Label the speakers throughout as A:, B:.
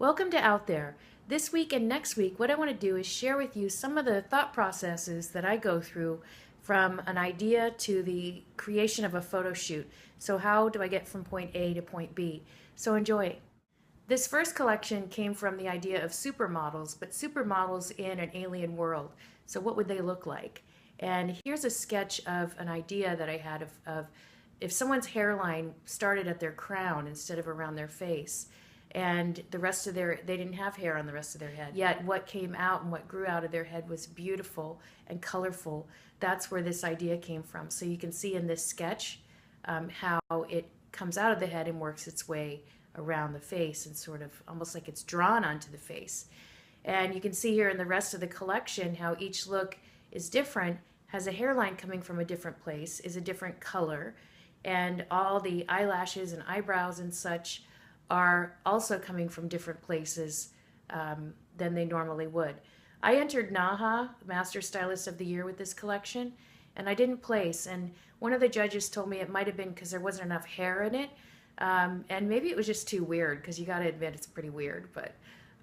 A: Welcome to Out There. This week and next week, what I want to do is share with you some of the thought processes that I go through from an idea to the creation of a photo shoot. So how do I get from point A to point B? So enjoy. This first collection came from the idea of supermodels, but supermodels in an alien world. So what would they look like? And here's a sketch of an idea that I had of if someone's hairline started at their crown instead of around their face, and the rest of they didn't have hair on the rest of their head, yet what came out and what grew out of their head was beautiful and colorful. That's where this idea came from. So you can see in this sketch how it comes out of the head and works its way around the face and sort of almost like it's drawn onto the face. And you can see here in the rest of the collection how each look is different, has a hairline coming from a different place, is a different color, and all the eyelashes and eyebrows and such are also coming from different places than they normally would. I entered NAHA, Master Stylist of the Year, with this collection, and I didn't place. And one of the judges told me it might have been because there wasn't enough hair in it, and maybe it was just too weird, because you got to admit it's pretty weird, but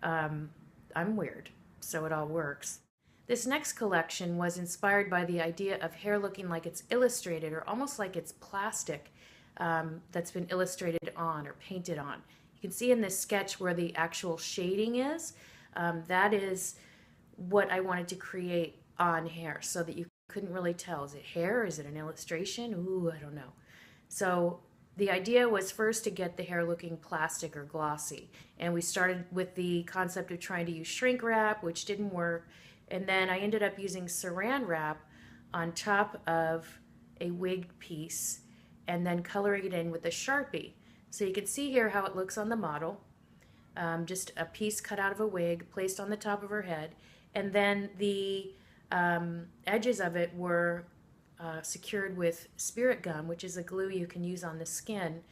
A: I'm weird, so it all works. This next collection was inspired by the idea of hair looking like it's illustrated, or almost like it's plastic that's been illustrated on or painted on. You can see in this sketch where the actual shading is. That is what I wanted to create on hair, so that you couldn't really tell. Is it hair? Is it an illustration? Ooh, I don't know. So the idea was first to get the hair looking plastic or glossy. And we started with the concept of trying to use shrink wrap, which didn't work. And then I ended up using saran wrap on top of a wig piece and then coloring it in with a Sharpie. So you can see here how it looks on the model. Just a piece cut out of a wig placed on the top of her head. And then the edges of it were secured with spirit gum, which is a glue you can use on the skin.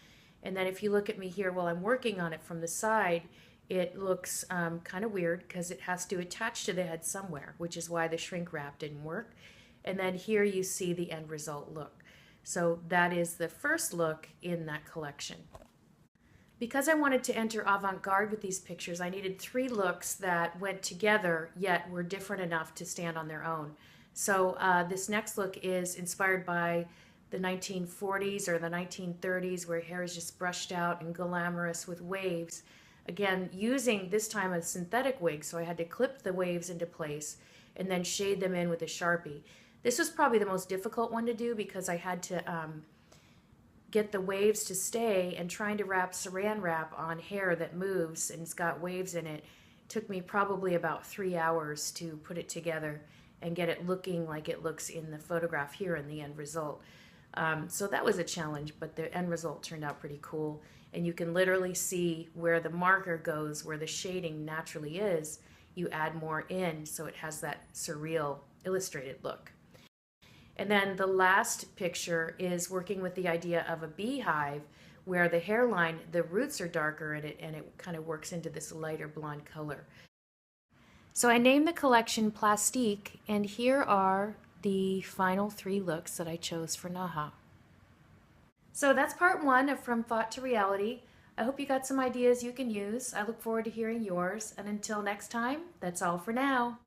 A: And then if you look at me here while I'm working on it from the side, it looks kind of weird because it has to attach to the head somewhere, which is why the shrink wrap didn't work. And then here you see the end result look. So that is the first look in that collection. Because I wanted to enter avant-garde with these pictures, I needed 3 looks that went together yet were different enough to stand on their own. So this next look is inspired by the 1940s or the 1930s, where hair is just brushed out and glamorous with waves. Again, using this time a synthetic wig, so I had to clip the waves into place and then shade them in with a Sharpie. This was probably the most difficult one to do because I had to get the waves to stay, and trying to wrap saran wrap on hair that moves and it's got waves in it took me probably about 3 hours to put it together and get it looking like it looks in the photograph here in the end result. So that was a challenge, but the end result turned out pretty cool. And you can literally see where the marker goes, where the shading naturally is. You add more in so it has that surreal illustrated look. And then the last picture is working with the idea of a beehive, where the hairline, the roots are darker in it, and it kind of works into this lighter blonde color. So I named the collection Plastique, and here are the final 3 looks that I chose for NAHA. So that's part 1 of From Thought to Reality. I hope you got some ideas you can use. I look forward to hearing yours, and until next time, that's all for now.